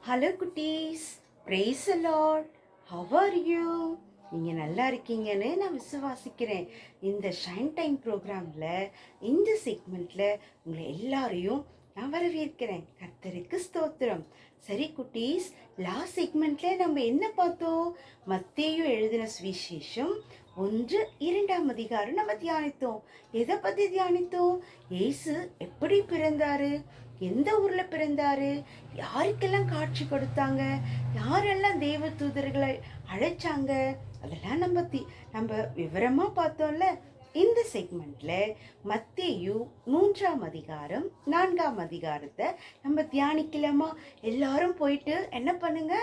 Hello குட்டீஸ், price the Lord. How are you? நீங்கள் நல்லா இருக்கீங்கன்னு நான் விசுவாசிக்கிறேன். இந்த ஷைன் டைம் ப்ரோக்ராமில் இந்த செக்மெண்ட்டில் உங்களை எல்லாரையும் நான் வரவேற்கிறேன். கர்த்தருக்கு ஸ்தோத்திரம். சரி குட்டீஸ், லாஸ்ட் செக்மெண்ட்டில் நம்ம என்ன பார்த்தோம்? மத்தேயு எழுதின சுவிசேஷம் 1-2 அதிகாரம் நம்ம தியானித்தோம். எதை பற்றி தியானித்தோம்? இயேசு எப்படி பிறந்தாரு, எந்த ஊர்ல பிறந்தாரு, யாருக்கெல்லாம் காட்சி கொடுத்தாங்க, யாரெல்லாம் தேவ தூதர்களை அழைச்சாங்க, அதெல்லாம் நம்ம விவரமா பார்த்தோம்ல. இந்த செக்மெண்ட்ல மத்தேயு 3 அதிகாரம் 4 அதிகாரத்தை நம்ம தியானிக்கலாமா? எல்லாரும் போயிட்டு என்ன பண்ணுங்க,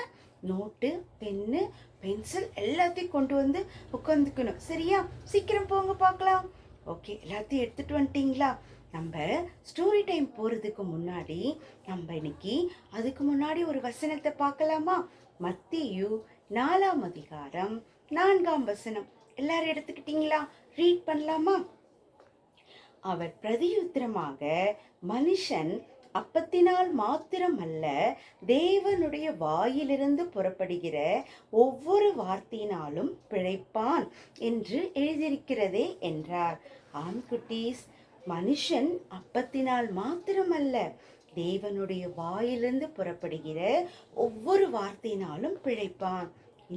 நோட்டு, பென்னு, பென்சில் எல்லாத்தையும் கொண்டு வந்து உட்காந்துக்கணும். சரியா? சீக்கிரம் போங்க பார்க்கலாம். ஓகே, எல்லாத்தையும் எடுத்துட்டு வந்துட்டீங்களா? நம்ம ஸ்டோரி டைம் போகிறதுக்கு முன்னாடி அதுக்கு முன்னாடி ஒரு வசனத்தை பார்க்கலாமா? மத்தேயு 4 அதிகாரம் 4 எல்லாரும் எடுத்துக்கிட்டீங்களா? ரீட் பண்ணலாமா? அவர் பிரதியுத்தரமாக, மனுஷன் அப்பத்தினால் மாத்திரமல்ல, தேவனுடைய வாயிலிருந்து புறப்படுகிற ஒவ்வொரு வார்த்தையினாலும் பிழைப்பான் என்று எழுதியிருக்கிறதே என்றார். ஆம் குட்டீஸ், மனுஷன் அப்பத்தினால் மாத்திரமல்ல, தேவனுடைய வாயிலிருந்து புறப்படுகிற ஒவ்வொரு வார்த்தையினாலும் பிழைப்பான்.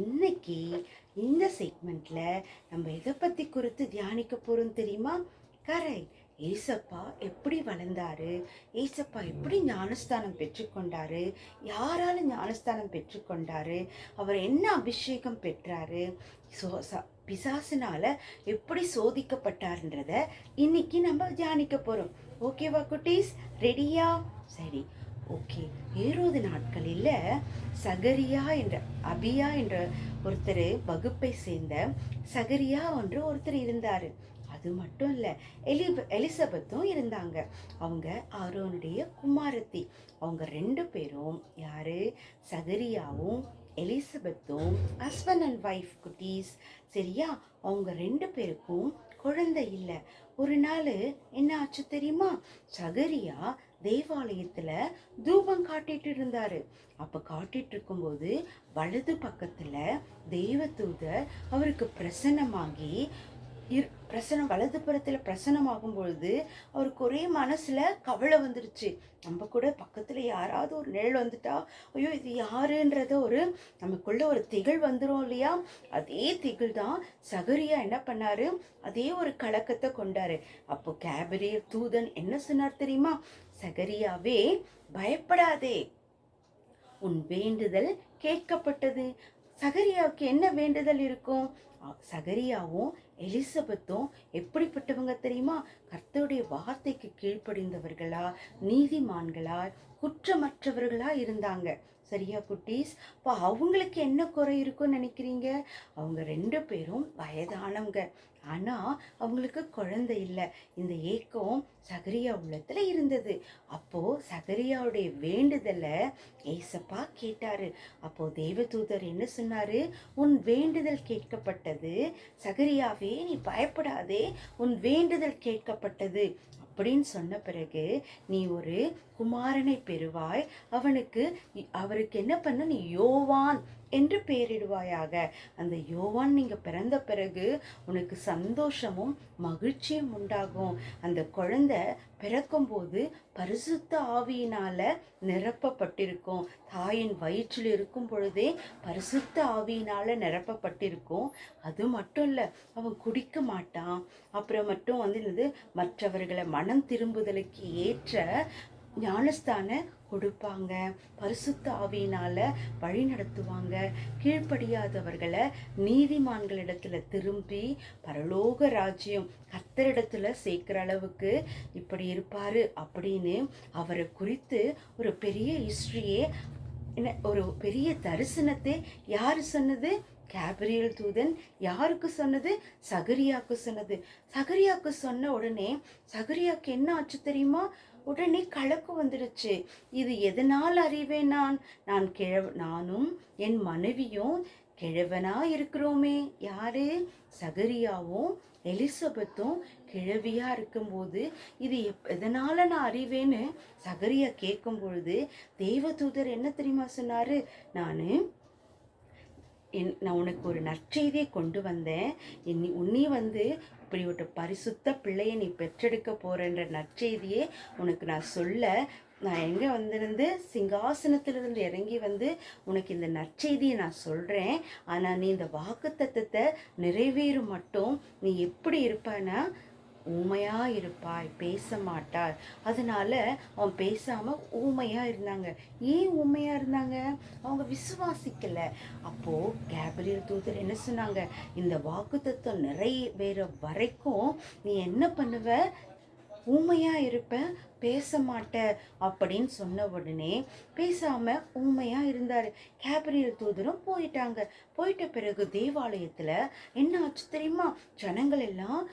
இன்னைக்கு இந்த செக்மெண்ட்ல நம்ம எதை பத்தி குறித்து தியானிக்க போறோம் தெரியுமா? கரெக்ட். ஏசப்பா எப்படி வளர்ந்தாரு, ஏசப்பா எப்படி ஞானஸ்தானம் பெற்றுக்கொண்டாரு, யாரால ஞானஸ்தானம் பெற்றுக்கொண்டாரு, அவர் என்ன அபிஷேகம் பெற்றாரு, பிசாசினால எப்படி சோதிக்கப்பட்டார்ன்றத இன்னைக்கு நம்ம தியானிக்க போறோம். ஓகேவா குட்டீஸ்? ரெடியா? சரி, ஓகே. ஏரோது நாட்களில் சகரியா என்ற அபியா என்ற ஒருத்தர், வகுப்பை சேர்ந்த சகரியா என்று ஒருத்தர் இருந்தாரு. அது மட்டும் இல்லை, எலிசபெத்தும் இருந்தாங்க. அவங்க ஆரோனுடைய குமாரத்தி. அவங்க 2 பேரும் யாரு? சகரியாவும் எலிசபெத்தும் ஹஸ்பண்ட் அண்ட் ஒய்ஃப் குட்டீஸ். சரியா? அவங்க 2 பேருக்கும் குழந்தை இல்லை. ஒரு நாள் என்ன ஆச்சு தெரியுமா? சகரியா தேவாலயத்துல தூபம் காட்டிட்டு இருந்தாரு. அப்ப காட்டிட்டு இருக்கும்போது வலது பக்கத்துல தேவதூதர் அவருக்கு பிரசன்னமாகி வலது புறத்துல பிரசன்னமாகும் பொழுது அவருக்கு ஒரே மனசுல கவலை வந்துருச்சு. நம்ம கூட பக்கத்துல யாராவது ஒரு நிழல் வந்துட்டா, ஐயோ இது யாருன்றத நமக்குள்ள ஒரு திகில் வந்துரும் இல்லையா? அதே திகில் தான் சகரியா என்ன பண்ணாரு, அதே ஒரு கலக்கத்தை கொண்டாரு. அப்போ கேபிரியல் தூதன் என்ன சொன்னார் தெரியுமா? சகரியாவே, பயப்படாதே, உன் வேண்டுதல் கேட்கப்பட்டது. சகரியாவுக்கு என்ன வேண்டுதல் இருக்கும்? சகரியாவும் எலிசபெத்தும் எப்படிப்பட்டவங்க தெரியுமா? கர்த்தருடைய வார்த்தைக்கு கீழ்ப்படிந்தவர்களா, நீதிமான்களா, குற்றமற்றவர்களா இருந்தாங்க. சரியா குட்டீஸ்? இப்போ அவங்களுக்கு என்ன குறை இருக்குன்னு நினைக்கிறீங்க? அவங்க 2 பேரும் வயதானவங்க, ஆனா அவங்களுக்கு குழந்தை இல்லை. இந்த ஏக்கம் சகரியா உள்ளத்துல இருந்தது. அப்போ சகரியாவுடைய வேண்டுதலை ஏசப்பா கேட்டாரு. அப்போ தேவதூதர் என்ன சொன்னாரு? உன் வேண்டுதல் கேட்கப்பட்டது. சகரியாவே, நீ பயப்படாதே, உன் வேண்டுதல் கேட்கப்பட்டது அப்படின்னு சொன்ன பிறகு நீ ஒரு குமாரனை பெறுவாய். அவருக்கு என்ன பண்ண? நீ யோவான் என்று பெயரிடுவாயாக. அந்த யோவான் நீங்க பிறந்த பிறகு உனக்கு சந்தோஷமும் மகிழ்ச்சியும் உண்டாகும். அந்த குழந்தை பிறக்கும் போது பரிசுத்த ஆவியினால நிரப்பப்பட்டிருக்கும். தாயின் வயிற்றில் இருக்கும் பொழுதே பரிசுத்த ஆவியினால நிரப்பப்பட்டிருக்கும். அது மட்டும் இல்ல, அவன் குடிக்க மாட்டான். அப்புறம் மட்டும் மற்றவர்களை மனம் திரும்புதலுக்கு ஏற்ற ஞானஸ்தான கொடுப்பாங்க. பரிசுத்த ஆவியினால வழி நடத்துவாங்க. கீழ்ப்படியாதவர்களை நீதிமான்களிடத்துல திரும்பி பரலோக ராஜ்யம் கர்த்தரிடத்துல சேர்க்கிற அளவுக்கு இப்படி இருப்பாரு அப்படின்னு அவரை குறித்து ஒரு பெரிய ஹிஸ்டரியே, ஒரு பெரிய தரிசனத்தை யாரு சொன்னது? கேப்ரியல் தூதன். யாருக்கு சொன்னது? சகரியாவுக்கு சொன்னது. சகரியாவுக்கு சொன்ன உடனே சகரியாவுக்கு என்ன ஆச்சு தெரியுமா? உடனே கலக்கம் வந்துடுச்சு. இது எதனால் அறிவேன்? நானும் என் மனைவியும் கிழவனா இருக்கிறோமே. யாரு? சகரியாவும் எலிசபெத்தும் கிழவியா இருக்கும்போது இது எதனால நான் அறிவேன்னு சகரியா கேட்கும் பொழுது தேவதூதர் என்ன தெரியுமா சொன்னாரு, நான் உனக்கு ஒரு நற்செய்தியை கொண்டு வந்தேன். உன்னி இப்படி ஒரு பரிசுத்த பிள்ளையை நீ பெற்றெடுக்க போறன்ற நற்செய்தியே உனக்கு நான் சொல்ல, நான் எங்கே வந்திருந்து சிங்காசனத்திலிருந்து இறங்கி உனக்கு இந்த நற்செய்தியை நான் சொல்கிறேன். ஆனால் நீ இந்த வாக்குத்தத்தத்தை நிறைவேறும் மட்டும் நீ எப்படி இருப்பனா ஊமையா இருப்பாய், பேச மாட்டாய். அதனால அவன் பேசாம ஊமையா இருந்தாங்க. ஏன் ஊமையா இருந்தாங்க? அவங்க விசுவாசிக்கல. அப்போ கேப்ரியல் தூதர் என்ன சொன்னாங்க, இந்த வாக்குத்தத்தம் நிறைவேற வரைக்கும் நீ என்ன பண்ணுவ, ஊமையா இருப்ப, பேச மாட்ட அப்படின்னு சொன்ன உடனே பேசாம ஊமையா இருந்தாரு. கேப்ரியல் தூதரும் போயிட்டாங்க. போயிட்ட பிறகு தேவாலயத்துல என்ன ஆச்சு தெரியுமா, ஜனங்கள் எல்லாம்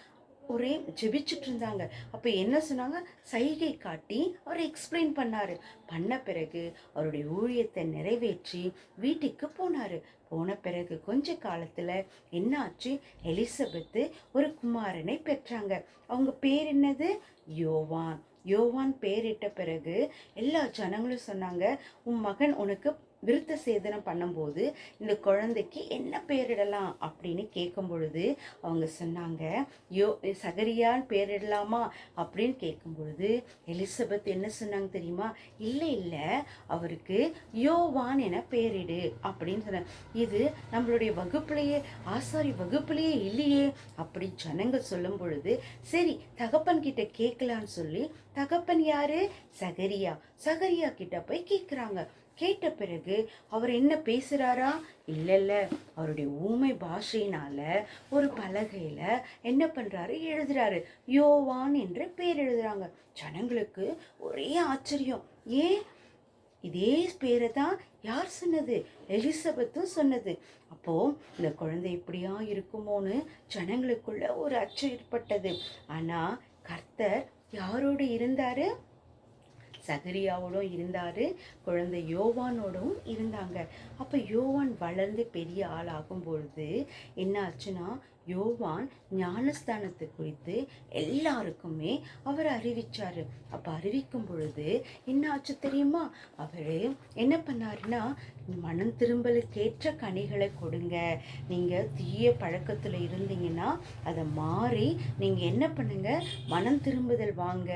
ஒரே ஜெபிச்சுட்டு இருந்தாங்க. அப்போ என்ன சொன்னாங்க, சைகை காட்டி அவர் எக்ஸ்பிளைன் பண்ணாரு. பண்ண பிறகு அவருடைய ஊழியத்தை நிறைவேற்றி வீட்டுக்கு போனாரு. போன பிறகு கொஞ்ச காலத்துல என்ன ஆச்சு, எலிசபெத்து ஒரு குமாரனை பெற்றாங்க. அவங்க பேர் என்னது, யோவான். யோவான் பேரிட்ட பிறகு எல்லா ஜனங்களும் சொன்னாங்க, உன் மகன் உனக்கு விருத்த சேதனம் பண்ணும்போது இந்த குழந்தைக்கு என்ன பேரிடலாம் அப்படின்னு கேட்கும் பொழுது அவங்க சொன்னாங்க, சகரியான் பேரிடலாமா அப்படின்னு கேட்கும் பொழுது எலிசபெத் என்ன சொன்னாங்க தெரியுமா, இல்லை இல்லை, அவருக்கு யோவான் என பேரிடு அப்படின்னு சொன்னாங்க. இது நம்மளுடைய வகுப்புலையே, ஆசாரி வகுப்புலையே இல்லையே அப்படி ஜனங்கள் சொல்லும் பொழுது சரி தகப்பன் கிட்ட கேட்கலான்னு சொல்லி, தகப்பன் யாரு, சகரியா, சகரியா கிட்ட போய் கேட்குறாங்க. கேட்ட பிறகு அவர் என்ன பேசுறாரா, இல்ல அவருடைய ஊமை பாஷையினால ஒரு பலகையில என்ன பண்றாரு, எழுதுறாரு, யோவான் என்று பேர் எழுதுறாங்க. ஜனங்களுக்கு ஒரே ஆச்சரியம். ஏன் இதே பேரை தான் யார் சொன்னது, எலிசபெத்தும் சொன்னது. அப்போ இந்த குழந்தை இப்படியா இருக்குமோன்னு ஜனங்களுக்குள்ள ஒரு அச்சம் ஏற்பட்டது. ஆனா கர்த்தர் யாரோடு இருந்தாரு, சகரியாவோடும் இருந்தாரு, குழந்தை யோவானோடும் இருந்தாங்க. அப்ப யோவான் வளர்ந்து பெரிய ஆள் ஆகும் பொழுது என்ன ஆச்சுன்னா, யோவான் ஞானஸ்தானத்தை குறித்து எல்லாருக்குமே அவர் அறிவிச்சாரு. அப்ப அறிவிக்கும் பொழுது என்ன ஆச்சு தெரியுமா, அவரு என்ன பண்ணாருன்னா, மனம் திரும்பலுக்கேற்ற கனிகளை கொடுங்க, நீங்க தீய பழக்கத்துல இருந்தீங்கன்னா அதை மாறி நீங்க என்ன பண்ணுங்க, மனம் திரும்புதல் வாங்க,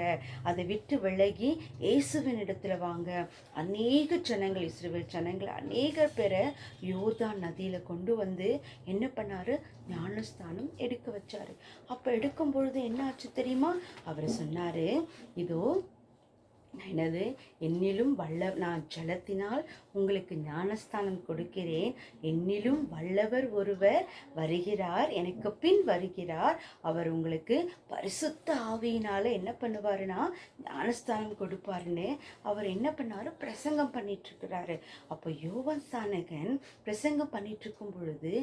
அதை விட்டு விலகி இயேசுவின் இடத்துல வாங்க. அநேக ஜனங்கள், இஸ்ரவேல் ஜனங்கள் அநேக பேரை யோர்தான் நதியில கொண்டு என்ன பண்ணாரு, ஞானஸ்தானம் எடுக்க வச்சாரு. அப்ப எடுக்கும் பொழுது என்ன ஆச்சு தெரியுமா, அவர் சொன்னாரு, இதோ என்னது, என்னிலும் நான் ஜலத்தினால் உங்களுக்கு ஞானஸ்தானம் கொடுக்கிறேன், என்னிலும் வல்லவர் ஒருவர் வருகிறார், எனக்கு பின் வருகிறார், அவர் உங்களுக்கு பரிசுத்த ஆவியினால என்ன பண்ணுவாருன்னா ஞானஸ்தானம் கொடுப்பாருன்னு அவர் என்ன பண்ணாரு, பிரசங்கம் பண்ணிட்டு இருக்கிறாரு. அப்போ யோவான் ஸ்நானகன் பிரசங்கம் பண்ணிட்டு இருக்கும் பொழுது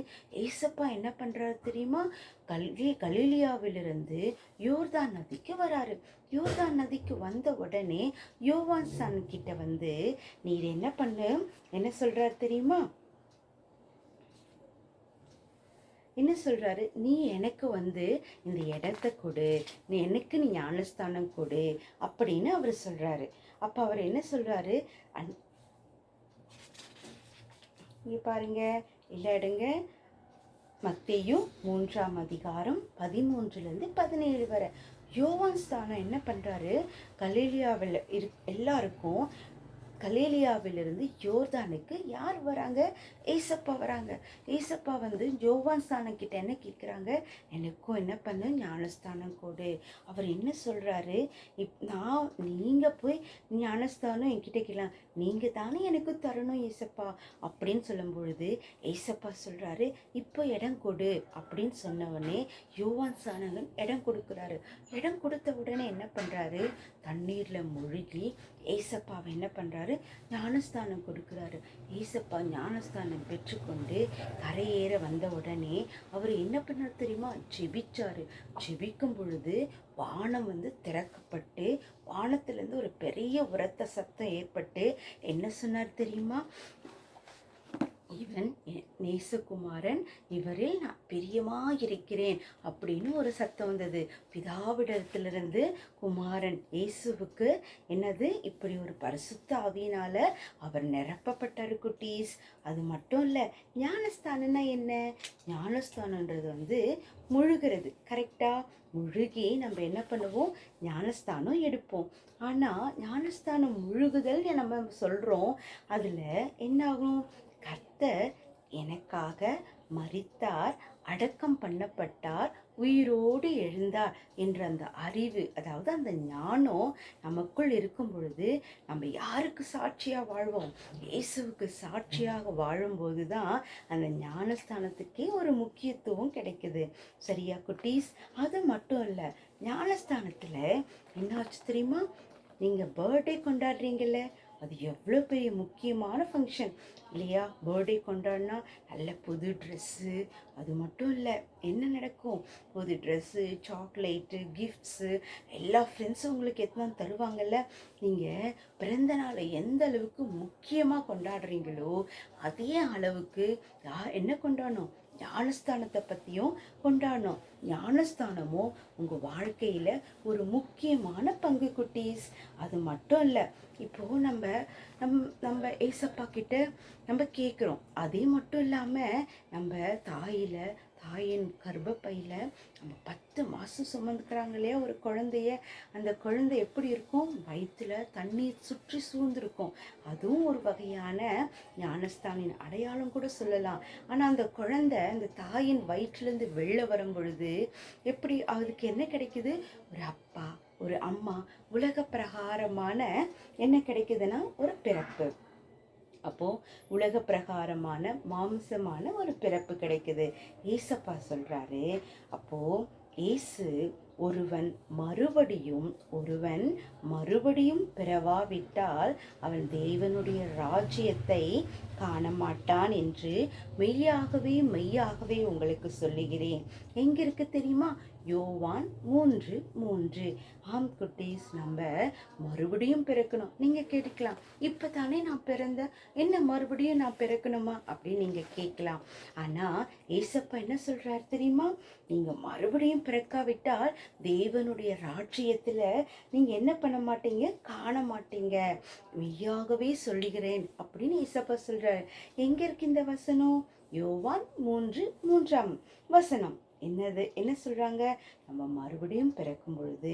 ஏசப்பா என்ன பண்றாரு தெரியுமா, கலிலியாவிலிருந்து யோர்தான் நதிக்கு வராரு. யோர்தான் நதிக்கு வந்த உடனே யோவான் ஸ்நானன் கிட்ட நீர் என்ன பண்ணு, என்ன சொல்றாரு தெரியுமா, என்ன சொல்றாரு, நீ எனக்கு இந்த இடத்தை கொடு, நீ ஞானஸ்தானம் கொடு அப்படின்னு அவர் சொல்றாரு. அப்ப அவர் என்ன சொல்றாரு, இங்க பாருங்க, இல்ல எடுங்க, மத்தேயு 3ஆம் அதிகாரம் 13-17 வரை. யோவான் ஸ்நானன் என்ன பண்றாரு, கலிலியாவில் எல்லாருக்கும், கலிலியாவிலிருந்து யோர்தானுக்கு யார் வராங்க, ஏசப்பா வராங்க. ஏசப்பா யோவான் ஸ்நானன் கிட்ட என்ன கேட்குறாங்க, எனக்கும் என்ன பண்ணு, ஞானஸ்தானம் கொடு. அவர் என்ன சொல்றாரு, நீங்க போய் ஞானஸ்தானம் என்கிட்ட கேட்கலாம், நீங்க தானே எனக்கு தரணும் ஏசப்பா அப்படின்னு சொல்லும் பொழுது ஏசப்பா சொல்றாரு, இப்போ இடம் கொடு அப்படின்னு சொன்ன உடனே யோவான் ஸ்நானன் இடம் கொடுக்குறாரு. இடம் கொடுத்த உடனே என்ன பண்றாரு, தண்ணீர்ல மூழ்கி ஏசப்பாவை என்ன பண்றாரு, ஞானஸ்தானம் கொடுக்கிறாரு. ஏசப்பா ஞானஸ்தானம் பெற்றுக்கொண்டு கரையேற வந்த உடனே அவர் என்ன பண்ணார் தெரியுமா, ஜெபிச்சாரு. ஜெபிக்கும் பொழுது வானம் திறக்கப்பட்டு வானத்திலிருந்து ஒரு பெரிய உரத்த சத்தம் ஏற்பட்டு என்ன சொன்னார் தெரியுமா, இவன் நேசகுமாரன், இவரில் நான் பிரியமாயிருக்கிறேன் அப்படின்னு ஒரு சத்தம் வந்தது. பிதாவிடத்திலிருந்து குமாரன் இயேசுவுக்கு என்னது, இப்படி ஒரு பரிசுத்த ஆவியினால அவர் நிரப்பப்பட்டாரு குட்டீஸ். அது மட்டும் இல்லை, ஞானஸ்தானம்னா என்ன? ஞானஸ்தானன்றது முழுகிறது. கரெக்டா? முழுகி நம்ம என்ன பண்ணுவோம்? ஞானஸ்தானம் எடுப்போம். ஆனால் ஞானஸ்தானம் முழுகுதல் நம்ம சொல்கிறோம். அதில் என்னாகும்? கர்த்தர் எனக்காக மரித்தார், அடக்கம் பண்ணப்பட்டார், உயிரோடு எழுந்தார் என்ற அந்த அறிவு, அதாவது அந்த ஞானம் நமக்குள் இருக்கும் பொழுது நம்ம யாருக்கு சாட்சியாக வாழ்வோம்? இயேசுவுக்கு சாட்சியாக வாழும்போது தான் அந்த ஞானஸ்தானத்துக்கே ஒரு முக்கியத்துவம் கிடைக்குது. சரியா குட்டீஸ்? அது மட்டும் இல்லை, ஞானஸ்தானத்தில் என்னாச்சு தெரியுமா? நீங்கள் பர்த்டே கொண்டாடுறீங்கல்ல, அது எவ்வளோ பெரிய முக்கியமான ஃபங்க்ஷன் இல்லையா? பர்த்டே கொண்டாடினா நல்ல புது ட்ரெஸ்ஸு, அது மட்டும் இல்லை, என்ன நடக்கும்? புது ட்ரெஸ்ஸு, சாக்லேட்டு, கிஃப்ட்ஸு, எல்லா ஃப்ரெண்ட்ஸும் உங்களுக்கு எத்தனை தருவாங்கல்ல. நீங்கள் பிறந்த நாளை எந்த அளவுக்கு முக்கியமாக கொண்டாடுறீங்களோ அதே அளவுக்கு என்ன கொண்டாடணும்? ஞானஸ்தானத்தை பற்றியும் கொண்டாடணும். ஞானஸ்தானமும் உங்கள் வாழ்க்கையில் ஒரு முக்கியமான பங்கு குட்டீஸ். அது மட்டும் இல்லை, இப்போது நம்ம ஏசப்பா கிட்ட நம்ம கேட்குறோம். அதே மட்டும் இல்லாமல் நம்ம தாயின் கர்ப்பப்பையில் நம்ம 10 மாதம் சுமந்துக்கிறாங்க இல்லையா ஒரு குழந்தைய. அந்த குழந்தை எப்படி இருக்கும்? வயிற்றில் தண்ணீர் சுற்றி சூழ்ந்திருக்கும். அதுவும் ஒரு வகையான ஞானஸ்தானின் அடையாளம் கூட சொல்லலாம். ஆனால் அந்த குழந்தை அந்த தாயின் வயிற்றிலேருந்து வெளில வரும் பொழுது எப்படி அதுக்கு என்ன கிடைக்குது? ஒரு அப்பா, ஒரு அம்மா, உலக பிரகாரமான என்ன கிடைக்குதுன்னா ஒரு பிறப்பு. அப்போது உலக பிரகாரமான மாம்சமான ஒரு பிறப்பு கிடைக்குது. ஏசப்பா சொல்கிறாரு, அப்போது ஏசு ஒருவன் மறுபடியும் பிறவாவிட்டால் அவன் தேவனுடைய ராஜ்யத்தை காண மாட்டான் என்று மெய்யாகவே உங்களுக்கு சொல்லுகிறேன். எங்க இருக்கு தெரியுமா? யோவான் 3:3. ஆம் குட்டீஸ், நம்ம மறுபடியும் பிறக்கணும். நீங்க கேட்கலாம், இப்பதானே நான் பிறந்தேன், என்ன மறுபடியும் நான் பிறக்கணுமா அப்படின்னு நீங்க கேட்கலாம். ஆனா ஏசப்பா என்ன சொல்றாரு தெரியுமா? நீங்க மறுபடியும் பிறக்காவிட்டால் தேவனுடைய ராஜ்யத்துல நீங்க என்ன பண்ண மாட்டீங்க? காண மாட்டீங்க. மெய்யாகவே சொல்லுகிறேன் அப்படின்னு ஏசப்பா சொல்றாரு. எங்க இருக்கு இந்த வசனம்? யோவான் 3:3 என்ன சொல்றாங்க? நம்ம மறுபடியும் பிறக்கும் பொழுது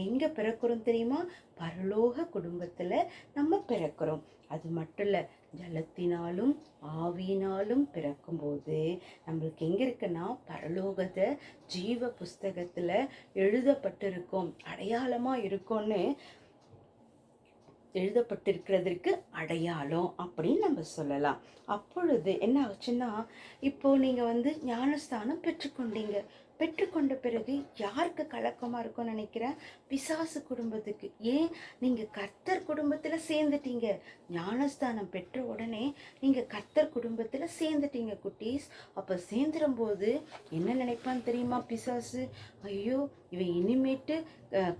எங்க பிறக்கிறோம் தெரியுமா? பரலோக குடும்பத்துல நம்ம பிறக்கிறோம். அது மட்டும் இல்ல, ஜலத்தினாலும் ஆவியினாலும் பிறக்கும்போது நம்மளுக்கு எங்க இருக்குன்னா பரலோகத்தை ஜீவ புஸ்தகத்துல எழுதப்பட்டிருக்கும், அடையாளமா இருக்கும்னு எழுதப்பட்டிருக்கிறதுக்கு அடையாளம் அப்படின்னு நம்ம சொல்லலாம். அப்பொழுது என்ன ஆச்சுன்னா, இப்போ நீங்க ஞானஸ்தானம் பெற்றுக்கொண்ட பிறகு யாருக்கு கலக்கமாக இருக்கும்னு நினைக்கிறேன்? பிசாசு குடும்பத்துக்கு. ஏன்? நீங்கள் கர்த்தர் குடும்பத்தில் சேர்ந்துட்டீங்க. ஞானஸ்தானம் பெற்ற உடனே நீங்கள் கர்த்தர் குடும்பத்தில் சேர்ந்துட்டீங்க குட்டீஸ். அப்போ சேர்ந்துடும்போது என்ன நினைப்பான்னு தெரியுமா பிசாசு? ஐயோ, இவன் இனிமேட்டு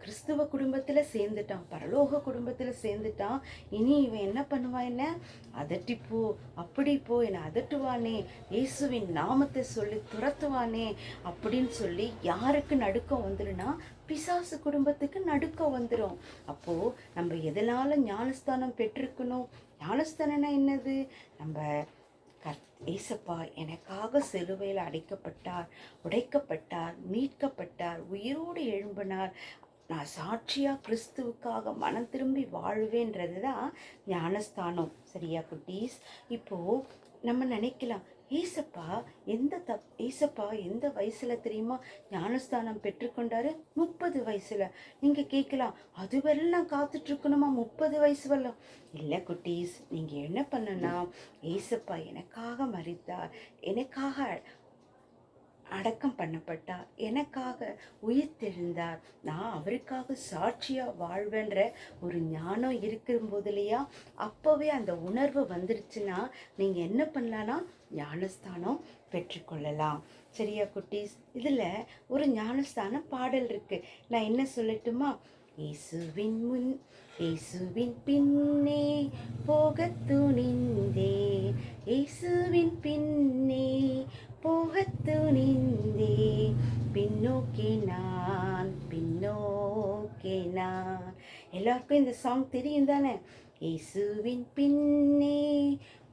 கிறிஸ்துவ குடும்பத்தில் சேர்ந்துட்டான், பரலோக குடும்பத்தில் சேர்ந்துட்டான், இனி இவன் என்ன பண்ணுவான்? என்ன அதட்டிப்போ, அப்படி போ, என்னை அதட்டுவானே, இயேசுவின் நாமத்தை சொல்லி துரத்துவானே அப்படின்னு சொல்லி யாருக்கு நடுக்கம் வந்துடும்னா பிசாசு குடும்பத்துக்கு நடுக்கம் வந்துடும். அப்போ நம்ம எதனால ஞானஸ்தானம் பெற்றிருக்கணும்? ஞானஸ்தானம்னா என்னது? நம்ம ஏசப்பா எனக்காக சிலுவையில் அடைக்கப்பட்டார், உடைக்கப்பட்டார், மீட்கப்பட்டார், உயிரோடு எழும்பினார், நான் சாட்சியா கிறிஸ்துவுக்காக மனம் திரும்பி வாழ்வேன்றது தான் ஞானஸ்தானம். சரியா குட்டீஸ்? இப்போ நம்ம நினைக்கலாம், ஏசப்பா எந்த வயசுல தெரியுமா ஞானஸ்தானம் பெற்றுக்கொண்டாரு? 30 வயசுல. நீங்க கேட்கலாம், அதுவரையிலும் நான் காத்துட்டு இருக்கணுமா 30 வயசு வரலாம்? இல்லை குட்டீஸ், நீங்க என்ன பண்ணனா, ஏசப்பா எனக்காக மரித்தார், எனக்காக அடக்கம் பண்ணப்பட்டார், எனக்காக உயிர்த்தெழுந்தார், நான் அவருக்காக சாட்சியா வாழ்வேன்ற ஒரு ஞானம் இருக்கும் போதுலையா, அப்போவே அந்த உணர்வு வந்துருச்சுன்னா நீங்க என்ன பண்ணலான்னா ஞானஸ்தானம் பெற்றுக்கொள்ளலாம். சரியா குட்டீஸ்? இதுல ஒரு ஞானஸ்தான பாடல் இருக்கு, நான் என்ன சொல்லட்டுமா? இயேசுவின் பின்னே போக துணிந்தேன், இயேசுவின் இந்த சாங் தெரியும் தானே? இயேசுவின் பின்னே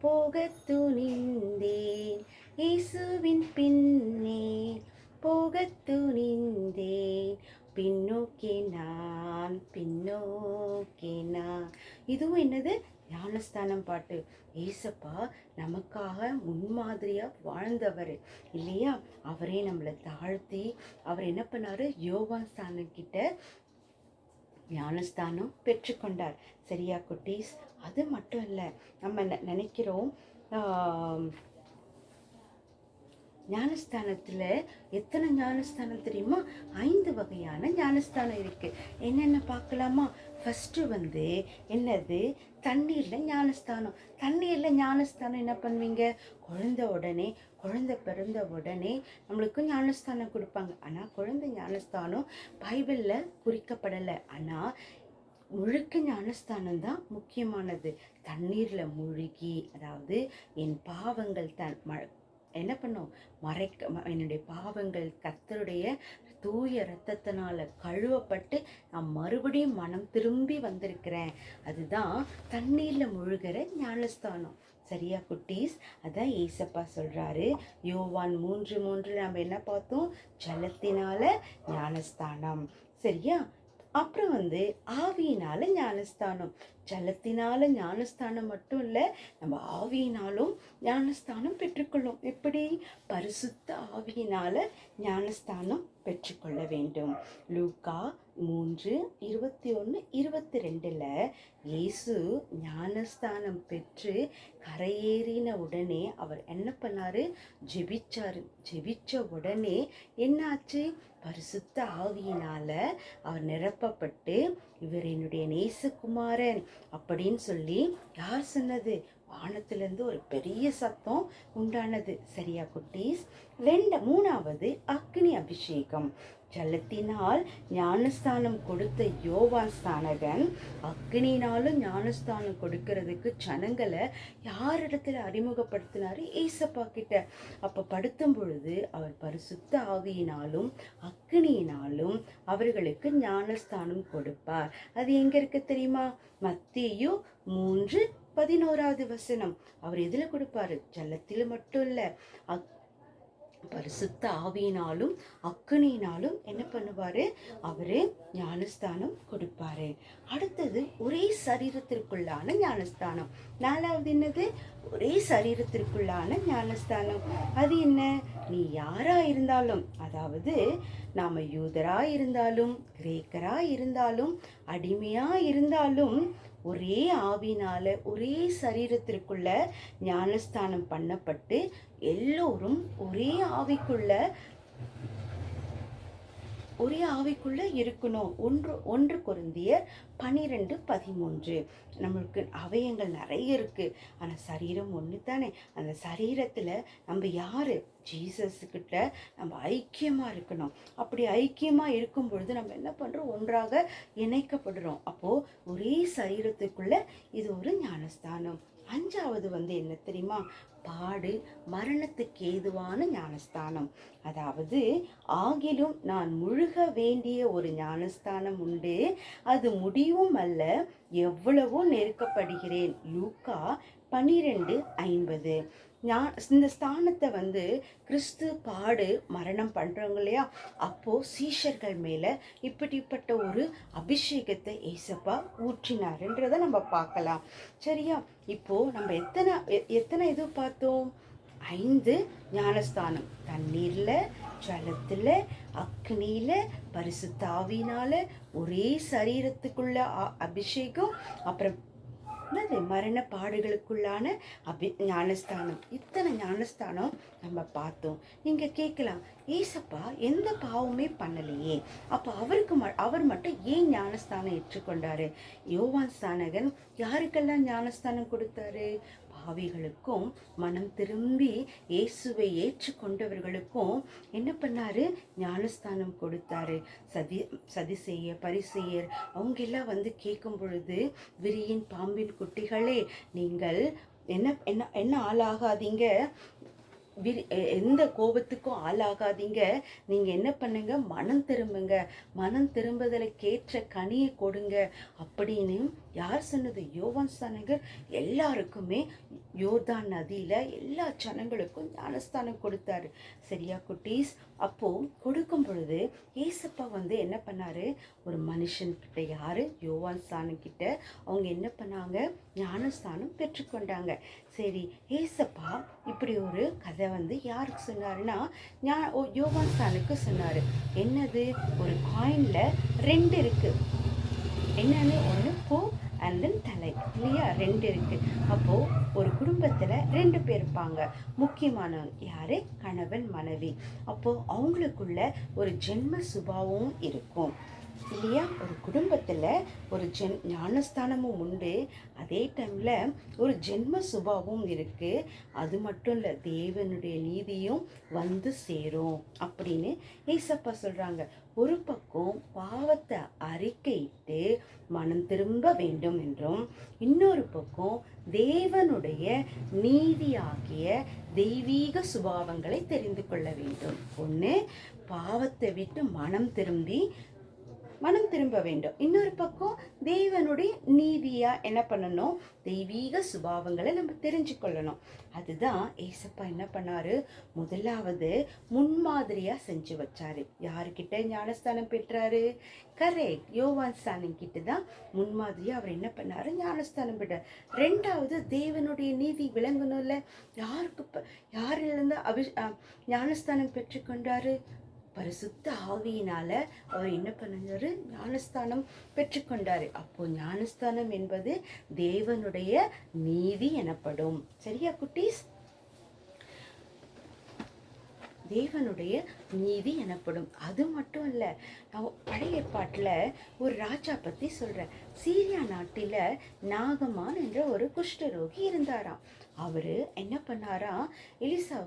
போகத் துணிந்தேன், இயேசுவின் பின்னே போகத் துணிந்தேன், பின்னோக்கி நான், பின்னோக்கி நான். இதுவும் என்னது? ஞானஸ்தானம் பாட்டு. ஏசப்பா நமக்காக முன்மாதிரியா வாழ்ந்தவர் இல்லையா? அவரே நம்மளை தாழ்த்தி அவர் என்ன பண்ணாரு? யோவான் ஸ்தானம் கிட்ட ஞானஸ்தானம் பெற்றுக்கொண்டார். சரியா குட்டீஸ்? அது மட்டும் இல்லை, நம்ம நினைக்கிறோம் ஞானஸ்தானத்தில் எத்தனை ஞானஸ்தானம் தெரியுமா? 5 வகையான ஞானஸ்தானம் இருக்குது. என்னென்ன பார்க்கலாமா? ஃபஸ்ட்டு வந்து என்னது? தண்ணீரில் ஞானஸ்தானம். தண்ணீரில் ஞானஸ்தானம் என்ன பண்ணுவீங்க? குழந்தை பிறந்த உடனே நம்மளுக்கு ஞானஸ்தானம் கொடுப்பாங்க. ஆனால் குழந்தை ஞானஸ்தானம் பைபிளில் குறிக்கப்படலை. ஆனால் முழுக்க ஞானஸ்தானம் தான் முக்கியமானது. தண்ணீரில் மூழ்கி, அதாவது என் பாவங்கள் என்ன பண்ணும்? என்னுடைய பாவங்கள் கர்த்தருடைய தூய இரத்தத்தினால கழுவப்பட்டு நான் மறுபடியும் மனம் திரும்பி வந்திருக்கிறேன். அதுதான் தண்ணீரில் முழுகிற ஞானஸ்தானம். சரியா குட்டீஸ்? அதான் ஏசப்பா சொல்றாரு. யோவான் 3:3 நம்ம என்ன பார்த்தோம்? ஜலத்தினால ஞானஸ்தானம். சரியா? அப்புறம் வந்து ஆவியினால ஞானஸ்தானம். ஜலத்தினால ஞானஸ்தானம் மட்டும் இல்லை, நம்ம ஆவியினாலும் ஞானஸ்தானம் பெற்றுக்கொள்ளும். எப்படி? பரிசுத்த ஆவியினால ஞானஸ்தானம் பெற்றுக்கொள்ள வேண்டும். லூக்கா 3:21, 22 இயேசு ஞானஸ்தானம் பெற்று கரையேறின உடனே அவர் என்ன பண்ணாரு? ஜெபிச்சாரு. ஜெபிச்ச உடனே என்னாச்சு? பரிசுத்த ஆவியினால அவர் நிரப்பப்பட்டு இவர் என்னுடைய நேசகுமாரன் அப்படின்னு சொல்லி யார் சொன்னது? வானத்திலிருந்து ஒரு பெரிய சத்தம் உண்டானது. சரியா குட்டீஸ்? மூணாவது அக்னி அபிஷேகம். ஜலத்தினால் ஞானஸ்தானம் கொடுத்த யோவான் ஸ்நானகன் அக்னினாலும் ஞானஸ்தானம் கொடுக்கறதுக்கு ஜனங்களை யாரிடத்துல அறிமுகப்படுத்தினாரு? ஏசப்பா கிட்ட. அப்ப படுத்தும் பொழுது அவர் பரிசுத்த ஆவியினாலும் அக்னியினாலும் அவர்களுக்கு ஞானஸ்தானம் கொடுப்பார். அது எங்க இருக்கு தெரியுமா? மத்தேயு 3:11 அவர் எதுல கொடுப்பாரு? ஜலத்தில் மட்டும் இல்ல, பரிசுத்த ஆவியினாலும் அக்னியினாலும் என்ன பண்ணுவாரு? அவரு ஞானஸ்தானம் கொடுப்பாரு. அடுத்தது ஒரே சரீரத்திற்குள்ளான ஞானஸ்தானம். 4வது என்னது? ஒரே சரீரத்திற்குள்ளான ஞானஸ்தானம். அது என்ன? நீ யாரா இருந்தாலும், அதாவது நாம யூதரா இருந்தாலும், கிரேக்கரா இருந்தாலும், அடிமையா இருந்தாலும், ஒரே ஆவினால ஒரே சரீரத்திற்குள்ள ஞானஸ்தானம் பண்ணப்பட்டு எல்லோரும் ஒரே ஆவிக்குள்ள இருக்கணும். 1 கொரிந்தியர் 12:13. நம்மளுக்கு அவயங்கள் நிறைய இருக்கு, ஆனா சரீரம் ஒன்று தானே. அந்த சரீரத்துல நம்ம யாரு? ஜீசஸ்கிட்ட நம்ம ஐக்கியமா இருக்கணும். அப்படி ஐக்கியமா இருக்கும் பொழுது நம்ம என்ன பண்றோம்? ஒன்றாக இணைக்கப்படுறோம். அப்போ ஒரே சரீரத்துக்குள்ள இது ஒரு ஞானஸ்தானம். 5வது வந்து என்ன தெரியுமா? பாடு மரணத்துக்கு ஏதுவான ஞானஸ்தானம். அதாவது ஆகிலும் நான் முழுக வேண்டிய ஒரு ஞானஸ்தானம் உண்டு, அது முடிவும் அல்ல, எவ்வளவோ நெருக்கப்படுகிறேன். லூக்கா 12:50. இந்த ஸ்தானத்தை வந்து கிறிஸ்து பாடு மரணம் பண்றவங்க இல்லையா? அப்போ சீஷர்கள் மேல இப்படிப்பட்ட ஒரு அபிஷேகத்தை ஏசப்பா ஊற்றினாருன்றத நம்ம பார்க்கலாம். சரியா? இப்போ நம்ம எத்தனை இது பார்த்தோம்? 5 ஞானஸ்தானம். தண்ணீர்ல, ஜலத்துல, அக்னியில, பரிசுத்த ஆவியினால, ஒரே சரீரத்துக்குள்ள அபிஷேகம், அப்புறம் மரண பாடுகளுக்குள்ளான ஞானஸ்தானம். இத்தனை ஞானஸ்தானம் நம்ம பார்த்தோம். நீங்க கேட்கலாம், ஏசப்பா எந்த பாவமே பண்ணலையே, அப்ப அவர் மட்டும் ஏன் ஞானஸ்தானம் ஏற்றுக்கொண்டாரு? யோவான் ஸ்நானகன் யாருக்கெல்லாம் ஞானஸ்தானம் கொடுத்தாரு? பாவிகளுக்கும் மனம் திரும்பி இயேசுவை ஏற்றுக்கொண்டவர்களுக்கும் என்ன பண்ணாரு? ஞானஸ்தானம் கொடுத்தாரு. சதிசேயர், பரிசேயர் அவங்க எல்லாம் வந்து கேட்கும் பொழுது, விரியின் பாம்பின் குட்டிகளே, நீங்கள் என்ன என்ன என்ன ஆளாகாதீங்க, எந்த கோபத்துக்கும் ஆளாகாதீங்க. நீங்கள் என்ன பண்ணுங்க, மனம் திரும்புங்க. மனம் திரும்புதலுக்கேற்ற கனியை கொடுங்க அப்படின்னு யார் சொன்னது? யோவான் ஸ்நானகர் எல்லாருக்குமே யோர்தான் நதியில் எல்லா ஜனங்களுக்கும் ஞானஸ்தானம் கொடுத்தாரு. சரியா குட்டீஸ்? அப்போது கொடுக்கும் பொழுது ஏசப்பா என்ன பண்ணாரு? ஒரு மனுஷன்கிட்ட, யார்? யோவான் ஸ்நானகிட்ட அவங்க என்ன பண்ணாங்க? ஞானஸ்தானம் பெற்றுக்கொண்டாங்க. சரி, ஏசப்பா இப்படி ஒரு கதை யாருக்கு சொன்னாருன்னா யோவான் ஸ்நானுக்கு சொன்னார். என்னது? ஒரு காயினில் 2 இருக்குது. என்னன்னு? ஒன்று பூ அண்ட் தென் தலை, இல்லையா? 2 இருக்குது. அப்போது ஒரு குடும்பத்தில் 2 பேர் இருப்பாங்க. முக்கியமானவங்க யார்? கணவன் மனைவி. அப்போது அவங்களுக்குள்ள ஒரு ஜென்ம சுபாவம் இருக்கும், இல்லையா? ஒரு குடும்பத்தில் ஒரு ஞானஸ்தானமும் உண்டு, அதே டைமில் ஒரு ஜென்ம சுபாவம் இருக்குது. அது மட்டும் இல்லை, தேவனுடைய நீதியும் சேரும் அப்படின்னு ஏசப்பா சொல்கிறாங்க. ஒரு பக்கம் பாவத்தை அறிக்கையிட்டு மனம் திரும்ப வேண்டும் என்றும், இன்னொரு பக்கம் தேவனுடைய நீதியாகிய தெய்வீக சுபாவங்களை தெரிந்து கொள்ள வேண்டும். ஒன்று, பாவத்தை விட்டு மனம் திரும்ப வேண்டும். இன்னொரு பக்கம் தேவனுடைய நீதியா என்ன பண்ணணும்? தெய்வீக சுபாவங்களை நம்ம தெரிஞ்சு கொள்ளணும். அதுதான் ஏசப்பா என்ன பண்ணாரு? முதலாவது முன்மாதிரியா செஞ்சு வச்சாரு. யாருக்கிட்ட ஞானஸ்தானம் பெற்றாரு? கரெக்ட், யோவான் ஸ்நானன் கிட்ட தான் முன்மாதிரியா அவர் என்ன பண்ணாரு? ஞானஸ்தானம் பெற்றார். 2வது, தேவனுடைய நீதி விளங்கணும்ல. யாரிலிருந்து ஞானஸ்தானம் பெற்றுக்கொண்டாரு? பரிசுத்த ஆவியினால அவர் என்ன பண்ணாரு? ஞானஸ்தானம் பெற்றுக்கொண்டாரு. அப்போ ஞானஸ்தானம் என்பது தேவனுடைய நீதி எனப்படும். சரியா குட்டீஸ்? தேவனுடைய நீதி எனப்படும். அது மட்டும் இல்லை, நான் பழைய ஏற்பாட்டில் ஒரு ராஜா பற்றி சொல்கிறேன். சீரியா நாட்டில் நாகமான் என்ற ஒரு குஷ்டரோகி இருந்தாராம். அவர் என்ன பண்ணாரா? எலிசா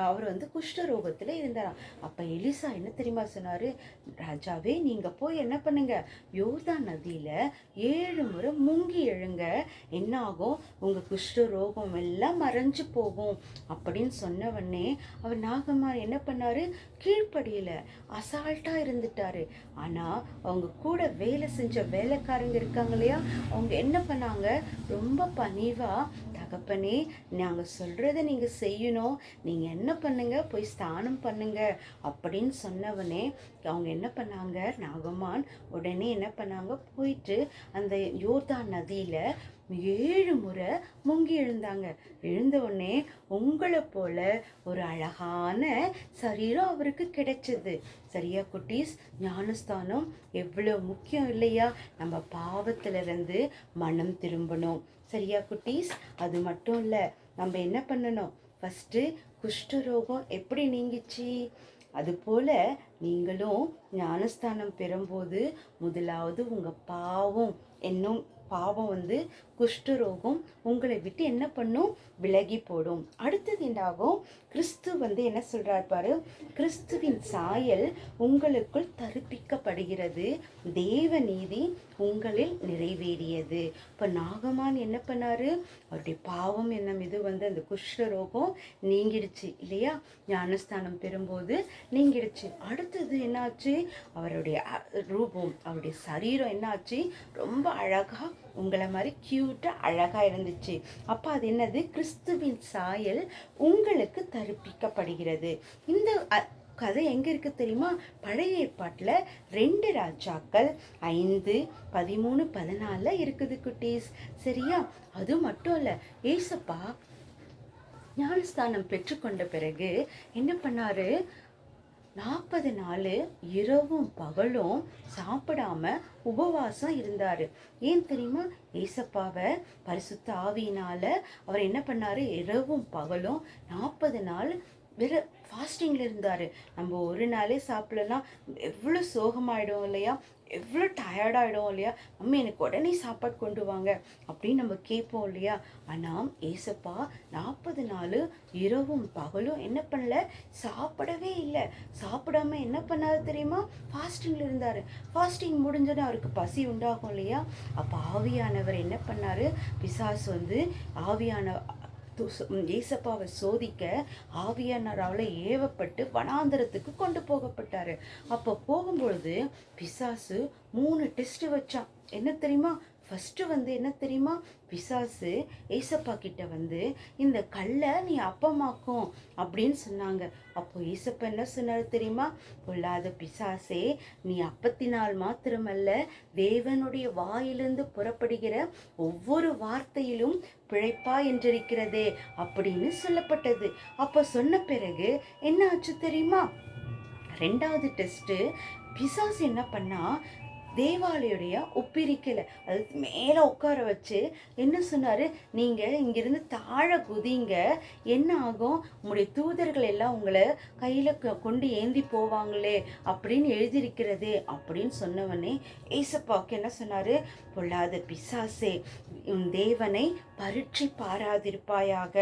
அவர் குஷ்டரோகத்தில் இருந்தாராம். அப்போ எலிசா என்ன தெரியுமா சொன்னார்? ராஜாவே, நீங்கள் போய் என்ன பண்ணுங்க, யோர்தான் நதியில் 7 முறை முங்கி எழுங்க, என்ன ஆகும்? உங்கள் குஷ்டரோகம் எல்லாம் மறைஞ்சு போகும் அப்படின்னு சொன்னவொடனே அவர் நாகமான் என்ன பண்ணாரு? கீழ்ப்படியில் அசால்ட்டாக இருந்துட்டாரு. ஆனால் அவங்க கூட வேலை செஞ்ச வேலைக்காரங்க இருக்காங்க இல்லையா, அவங்க என்ன பண்ணாங்க? ரொம்ப பணிவாக, தகப்பனே, நாங்கள் சொல்கிறத நீங்கள் செய்யணும், நீங்கள் என்ன பண்ணுங்க, போய் ஸ்நானம் பண்ணுங்க அப்படின்னு சொன்னவனே அவங்க என்ன பண்ணாங்க? நாகமான் உடனே என்ன பண்ணாங்க? போயிட்டு அந்த யோர்தான் நதியில் 7 முறை முங்கி எழுந்தாங்க. எழுந்த உடனே உங்களை போல ஒரு அழகான சரீரம் அவருக்கு கிடைச்சது. சரியா குட்டீஸ்? ஞானஸ்தானம் எவ்வளோ முக்கியம் இல்லையா? நம்ம பாவத்திலிருந்து மனம் திரும்பணும். சரியா குட்டீஸ்? அது மட்டும் இல்லை, நம்ம என்ன பண்ணணும்? ஃபஸ்ட்டு குஷ்டரோகம் எப்படி நீங்கிச்சு? அதுபோல் நீங்களும் ஞானஸ்தானம் பெறும்போது முதலாவது உங்கள் பாவம் குஷ்டரோகம் உங்களை விட்டு என்ன பண்ணும்? விலகி போடும். அடுத்தது என்னாகும்? கிறிஸ்து என்ன சொல்றார் பாரு? கிறிஸ்துவின் சாயல் உங்களுக்குள் தரிப்பிக்கப்படுகிறது, தேவ நீதி உங்களில் நிறைவேறியது. இப்போ நாகமான் என்ன பண்ணாரு? அவருடைய பாவம் என்னும் இது அந்த குஷ்டரோகம் நீங்கிடுச்சு இல்லையா? ஞானஸ்தானம் பெறும்போது நீங்கிடுச்சு. அடுத்தது என்னாச்சு? அவருடைய ரூபம், அவருடைய சரீரம் என்னாச்சு? ரொம்ப அழகா, உங்களை மாதிரி கியூட்டாக அழகாக இருந்துச்சு. அப்போ அது என்னது? கிறிஸ்துவின் சாயல் உங்களுக்கு தரிப்பிக்கப்படுகிறது. இந்த கதை எங்கே இருக்குது தெரியுமா? பழைய ஏற்பாட்டில் 2 ராஜாக்கள் 5, 13, 14 இருக்குது குட்டீஸ். சரியா? அது மட்டும் இல்லை, ஏசப்பா ஞானஸ்தானம் பெற்றுக்கொண்ட பிறகு என்ன பண்ணாரு? 40 நாள் இரவும் பகலும் சாப்பிடாம உபவாசம் இருந்தார். ஏன் தெரியுமா? ஏசப்பாவை பரிசுத்த ஆவியினால அவர் என்ன பண்ணாரு? இரவும் பகலும் 40 நாள் ஃபாஸ்டிங்கில் இருந்தார். நம்ம ஒரு நாளே சாப்பிடலாம், எவ்வளோ சோகமாயிடும் இல்லையா? எவ்வளோ டயர்டாகிடும் இல்லையா? அம்மா எனக்கு உடனே சாப்பாடு கொண்டு வாங்க அப்படின்னு நம்ம கேட்போம் இல்லையா? ஆனால் ஏசப்பா 40 நாள் இரவும் பகலும் என்ன பண்ணல? சாப்பிடவே இல்லை. சாப்பிடாம என்ன பண்ணாரு தெரியுமா? ஃபாஸ்டிங்கில் இருந்தார். ஃபாஸ்டிங் முடிஞ்சோன்னே அவருக்கு பசி உண்டாகும் இல்லையா? அப்போ ஆவியானவர் என்ன பண்ணார்? பிசாசு ஏசப்பாவை சோதிக்க ஆவியானவரால் ஏவப்பட்டு வனாந்தரத்துக்கு கொண்டு போகப்பட்டாரு. அப்போ போகும்பொழுது பிசாசு 3 டெஸ்ட் வச்சான். என்ன தெரியுமா? ஃபஸ்ட்டு என்ன தெரியுமா? பிசாசு ஏசப்பா கிட்ட இந்த கல்லை நீ அப்பமாக்கும் அப்படின்னு சொன்னாங்க. அப்போ ஏசப்பா என்ன சொன்னார் தெரியுமா? பொல்லாத பிசாசே, நீ அப்பத்தினால் மாத்திரமல்ல, தேவனுடைய வாயிலிருந்து புறப்படுகிற ஒவ்வொரு வார்த்தையிலும் பிழைப்பா என்றிருக்கிறதே அப்படின்னு சொல்லப்பட்டது. அப்போ சொன்ன பிறகு என்ன ஆச்சு தெரியுமா? 2வது டெஸ்ட்டு பிசாசு என்ன பண்ணா, தேவாலயுடைய உப்பிரிக்கல அது மேலே உட்கார வச்சு என்ன சொன்னார், நீங்கள் இங்கிருந்து தாழ குதிங்க, என்ன ஆகும், உங்களுடைய தூதர்கள் எல்லாம் உங்களை கையில் கொண்டு ஏந்தி போவாங்களே அப்படின்னு எழுதியிருக்கிறதே அப்படின்னு சொன்னவனே ஏசப்பாவுக்கு என்ன சொன்னார்? பொல்லாத பிசாசே, உன் தேவனை பரீட்சை பாராதிருப்பாயாக,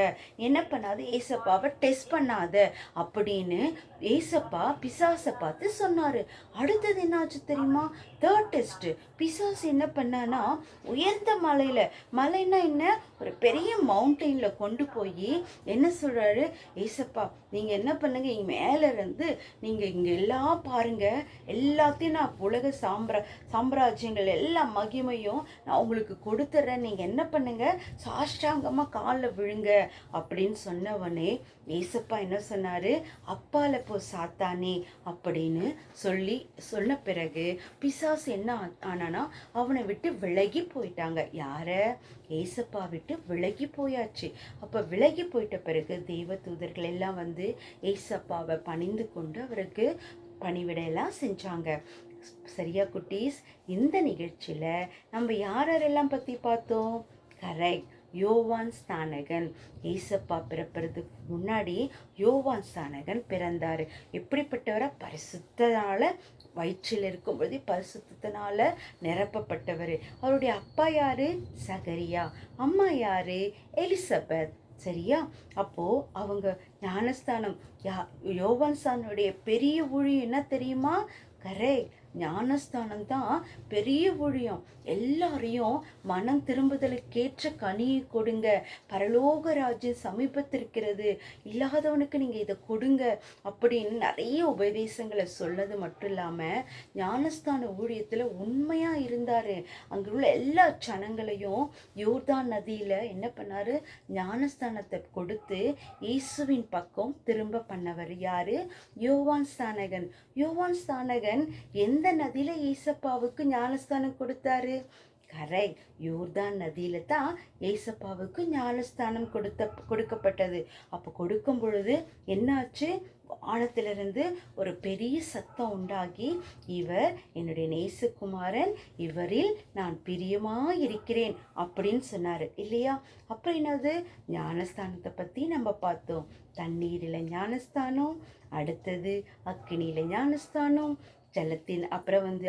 என்ன பண்ணாத, ஏசப்பாவை டெஸ்ட் பண்ணாத அப்படின்னு ஏசப்பா பிசாசை பார்த்து சொன்னார். அடுத்தது என்ன ஆச்சு தெரியுமா? 3rd test. பிசாசு என்ன பண்ணானா, உயர்ந்த மலைன்னா என்ன, ஒரு பெரிய மவுண்டெயினில் கொண்டு போய் என்ன சொல்கிறாரு, ஏசப்பா நீங்கள் என்ன பண்ணுங்க, இங்கே மேலே இருந்து நீங்கள் இங்கே எல்லாம் பாருங்கள், எல்லாத்தையும் நான் உலக சாம்ராஜ்யங்கள் எல்லா மகிமையும் நான் உங்களுக்கு கொடுத்துட்றேன், நீங்கள் என்ன பண்ணுங்க, சாஷ்டாங்கமாக காலில் விழுங்க அப்படின்னு சொன்னவனே ஏசப்பா என்ன சொன்னார்? அப்பால போ சாத்தானே அப்படின்னு சொன்ன பிறகு பிசாசு என்ன ஆனானா, அவனை விட்டு விலகி போயிட்டாங்க. யார? ஏசப்பா விட்டு விலகி போயாச்சு. அப்போ விலகி போயிட்ட பிறகு தெய்வ தூதர்கள் எல்லாம் ஏசப்பாவை பணிந்து கொண்டு அவருக்கு பணிவிடையெல்லாம் செஞ்சாங்க. சரியா குட்டீஸ்? இந்த நிகழ்ச்சியில் நம்ம யாரெல்லாம் பற்றி பார்த்தோம்? கரெக்ட், யோவான் ஸ்நானகன். ஏசப்பா பிறப்பறதுக்கு முன்னாடி யோவான் ஸ்நானகன் பிறந்தார். எப்படிப்பட்டவரை? பரிசுத்தனால வயிற்றில் இருக்கும்பொழுது பரிசுத்தனால நிரப்பப்பட்டவர். அவருடைய அப்பா யாரு? சகரியா. அம்மா யாரு? எலிசபெத். சரியா? அப்போ அவங்க ஞானஸ்தானம், யோவான் ஸ்நானனுடைய பெரிய ஊழியம் என்ன தெரியுமா? கரெக்ட், ஞானஸ்தானம் தான் பெரிய ஊழியம். எல்லாரையும் மனம் திரும்புதலுக்கேற்ற கனியை கொடுங்க, பரலோக ராஜ்யம் சமீபத்திருக்கிறது, இல்லாதவனுக்கு நீங்கள் இதை கொடுங்க அப்படின்னு நிறைய உபதேசங்களை சொன்னது மட்டும் இல்லாமல் ஞானஸ்தான ஊழியத்தில் உண்மையாக இருந்தார். அங்கே உள்ள எல்லா ஜனங்களையும் யோர்தான் நதியில் என்ன பண்ணார்? ஞானஸ்தானத்தை கொடுத்து இயேசுவின் பக்கம் திரும்ப பண்ணவர். யார்? யோவான் ஸ்நானகன். யோவான் ஸ்நானகன் எந்த நதியில ஏசப்பாவுக்கு ஞானஸ்தானம் கொடுத்தாரு? கரெக்ட், யோர்தான் நதியில தான் ஏசப்பாவுக்கு ஞானஸ்தானம் கொடுக்கப்பட்டது. அப்போ கொடுக்கும் பொழுது என்னாச்சு? வானத்திலிருந்து ஒரு பெரிய சத்தம் உண்டாகி, இவர் என்னுடைய நேசகுமாரன், இவரில் நான் பிரியமாயிருக்கிறேன் அப்படின்னு சொன்னார் இல்லையா? அப்புறம் என்னது? ஞானஸ்தானத்தை பற்றி நம்ம பார்த்தோம். தண்ணீரில் ஞானஸ்தானம், அடுத்தது அக்கினியில் ஞானஸ்தானம், ஜலத்தின், அப்புறம்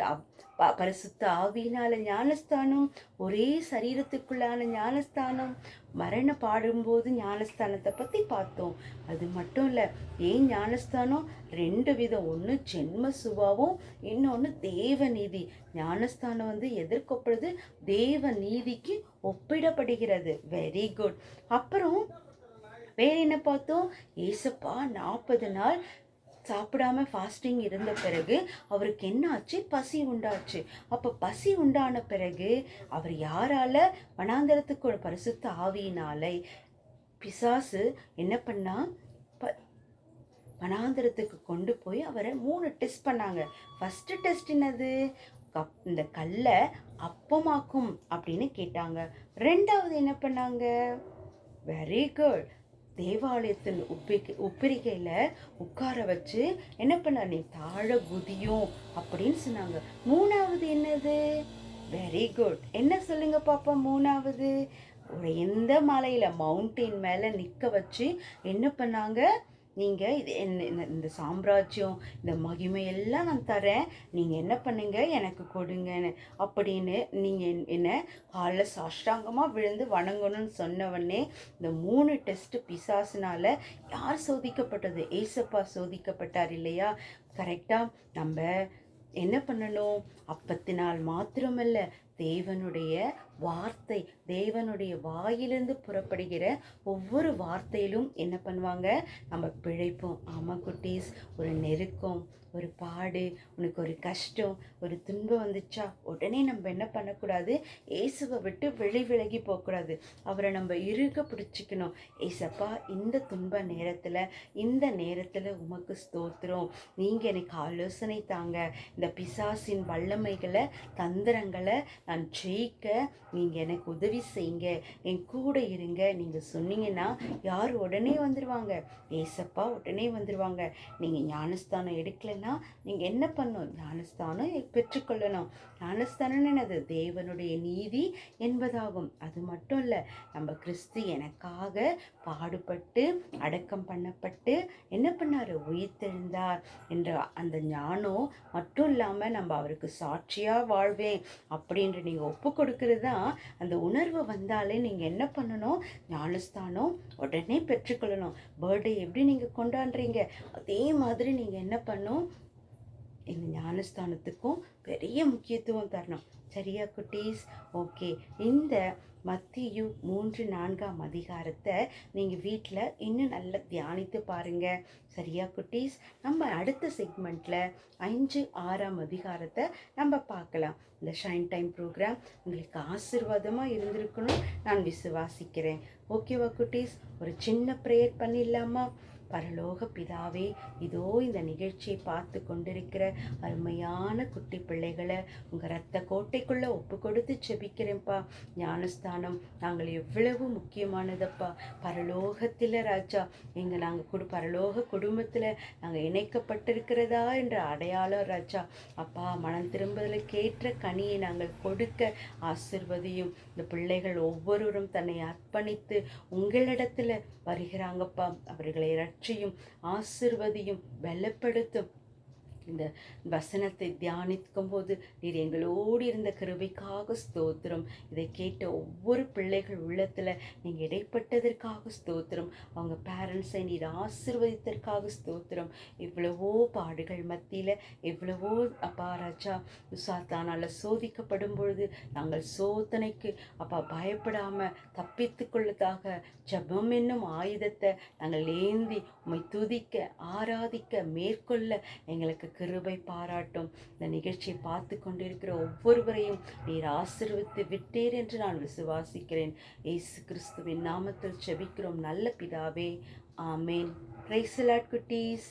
பரிசுத்த ஆவியினால ஞானஸ்தானம், ஒரே சரீரத்துக்குள்ளான ஞானஸ்தானம், மரண பாடும்போது ஞானஸ்தானத்தை பற்றி பார்த்தோம். அது மட்டும் இல்லை, ஏன் ஞானஸ்தானம் 2 விதம், ஒன்று ஜென்ம சுபாவம், இன்னொன்று தேவ நீதி. ஞானஸ்தானம் எதிர்க்கப்படுது, தேவ நீதிக்கு ஒப்பிடப்படுகிறது. Very good. அப்புறம் வேற என்ன பார்த்தோம்? ஏசப்பா 40 நாள் சாப்பிடாம ஃபாஸ்டிங் இருந்த பிறகு அவருக்கு என்ன ஆச்சு? பசி உண்டாச்சு. அப்போ பசி உண்டான பிறகு அவர் யாரால? வனாந்தரத்துக்கு ஒரு பரிசுத்த ஆவியினால. பிசாசு என்ன பண்ணா? வனாந்தரத்துக்கு கொண்டு போய் அவரை 3 டெஸ்ட் பண்ணாங்க. ஃபர்ஸ்ட் டெஸ்ட் என்னது? இந்த கல்லை அப்பமாக்கும் அப்படின்னு கேட்டாங்க. 2வது என்ன பண்ணாங்க? வெரி குட், தேவாலயத்தின் உப்பிரிக்கையில் உட்கார வச்சு என்ன பண்ண, நீ தாழ குதியும் அப்படின்னு சொன்னாங்க. 3வது என்னது? வெரி குட், என்ன சொல்லுங்க பாப்பா? 3வது ஒரு எந்த மலையில், மவுண்டெயின் மேலே நிற்க வச்சு என்ன பண்ணாங்க? நீங்கள் இது இந்த சாம்ராஜ்யம், இந்த மகிமையெல்லாம் நான் தரேன், நீங்கள் என்ன பண்ணுங்க, எனக்கு கொடுங்கன்னு அப்படின்னு நீங்கள் என்ன காலைல சாஷ்டாங்கமாக விழுந்து வணங்கணும்னு சொன்னவொடனே இந்த 3 டெஸ்ட் பிசாசுனால யார் சோதிக்கப்பட்டது? ஏசப்பா சோதிக்கப்பட்டார் இல்லையா? கரெக்டாக நம்ம என்ன பண்ணணும்? அப்பத்தினால் மாத்திரமல்ல, தேவனுடைய வார்த்தை, தேவனுடைய வாயிலிருந்து புறப்படுகிற ஒவ்வொரு வார்த்தையிலும் என்ன பண்ணுவாங்க, நம்ம பிழைப்போம். ஆமாம் குட்டீஸ், ஒரு நெருக்கம், ஒரு பாடு, உனக்கு ஒரு கஷ்டம், ஒரு துன்பம் வந்துச்சா உடனே நம்ம என்ன பண்ணக்கூடாது, இயேசுவை விட்டு விலகி போகக்கூடாது. அவரை நம்ம இறுக பிடிச்சிக்கணும். ஏசப்பா, இந்த துன்ப நேரத்தில், இந்த நேரத்தில் உமக்கு ஸ்தோத்திரம், நீங்கள் எனக்கு ஆலோசனை தாங்க, இந்த பிசாசின் வல்லமைகளை, தந்திரங்களை நான் ஜெயிக்க நீங்கள் எனக்கு உதவி செய்யுங்க, என் கூட இருங்க. நீங்கள் சொன்னீங்கன்னா யார் உடனே வந்துடுவாங்க, ஏசப்பா உடனே வந்துடுவாங்க. நீங்கள் ஞானஸ்தானம் எடுக்கலைன்னா நீங்கள் என்ன பண்ணணும், ஞானஸ்தானம் பெற்றுக்கொள்ளணும். ஞானஸ்தானம் என்னது, தேவனுடைய நீதி என்பதாகும். அது மட்டும் இல்லை, நம்ம கிறிஸ்து எனக்காக பாடுபட்டு அடக்கம் பண்ணப்பட்டு என்ன பண்ணார், உயிர்த்தெழுந்தார் என்ற அந்த ஞானம் மட்டும் இல்லாமல் நம்ம அவருக்கு சாட்சியாக வாழ்வேன் அப்படின்ற நீங்கள் ஒப்பு கொடுக்கறது தான். அந்த உணர்வு வந்தாலே நீங்கள் என்ன பண்ணணும், ஞானஸ்தானம் உடனே பெற்றுக்கொள்ளணும். பர்த்டே எப்படி நீங்கள் கொண்டாடுறீங்க அதே மாதிரி நீங்கள் என்ன பண்ணணும், இந்த ஞானஸ்தானத்துக்கும் பெரிய முக்கியத்துவம் தரணும். சரியா குட்டீஸ்? ஓகே, இந்த மத்தேயு 3:4 அதிகாரத்தை நீங்கள் வீட்டில் இன்னும் நல்லா தியானித்து பாருங்கள். சரியா குட்டீஸ்? நம்ம அடுத்த செக்மெண்ட்டில் 5-6 அதிகாரத்தை நம்ம பார்க்கலாம். இந்த ஷைன் டைம் ப்ரோக்ராம் உங்களுக்கு ஆசீர்வாதமாக இருந்திருக்கணும் நான் விசுவாசிக்கிறேன். ஓகேவா குட்டீஸ்? ஒரு சின்ன ப்ரேயர் பண்ணிடலாமா? பரலோக பிதாவே, இதோ இந்த நிகழ்ச்சியை பார்த்து கொண்டிருக்கிற அருமையான குட்டி பிள்ளைகளை உங்கள் ரத்த கோட்டைக்குள்ளே ஒப்பு கொடுத்து செபிக்கிறேன்ப்பா. ஞானஸ்தானம் நாங்கள் எவ்வளவு முக்கியமானதப்பா. பரலோகத்தில் ராஜா, நாங்கள் பரலோக குடும்பத்தில் நாங்கள் இணைக்கப்பட்டிருக்கிறதா என்ற அடையாளம் ராஜா. அப்பா, மனம் திரும்புதலுக்கேற்ற கனியை நாங்கள் கொடுக்க ஆசிர்வதியும். இந்த பிள்ளைகள் ஒவ்வொருவரும் தன்னை அர்ப்பணித்து உங்களிடத்தில் வருகிறாங்கப்பா. அவர்களை ரட்சியும், ஆசிர்வதியும், பலப்படுத்தும். இந்த வசனத்தை தியானிக்கும் போது நீர் எங்களோடு இருந்த கிருபைக்காக ஸ்தோத்திரம். இதை கேட்ட ஒவ்வொரு பிள்ளைகள் உள்ளத்தில் நீங்கள் இடைப்பட்டதற்காக ஸ்தோத்திரம். அவங்க பேரண்ட்ஸை நீர் ஆசீர்வதித்ததற்காக ஸ்தோத்திரம். இவ்வளவோ பாடுகள் மத்தியில், எவ்வளவோ அப்பா ராஜா சாத்தானால் சோதிக்கப்படும் பொழுது நாங்கள் சோதனைக்கு அப்பா பயப்படாமல் தப்பித்து கொள்ளதாக ஜெபம் என்னும் ஆயுதத்தை நாங்கள் ஏந்தி உம்மை துதிக்க, ஆராதிக்க, மேற்கொள்ள எங்களுக்கு கிருபை பாராட்டும். இந்த நிகழ்ச்சியை பார்த்து கொண்டிருக்கிற ஒவ்வொருவரையும் நீர் ஆசீர்வதித்து விட்டீர் என்று நான் விசுவாசிக்கிறேன். இயேசு கிறிஸ்துவின் நாமத்தில் ஜெபிக்கிறோம் நல்ல பிதாவே, ஆமேன். பிரைஸ் தி லார்ட் குட்டீஸ்.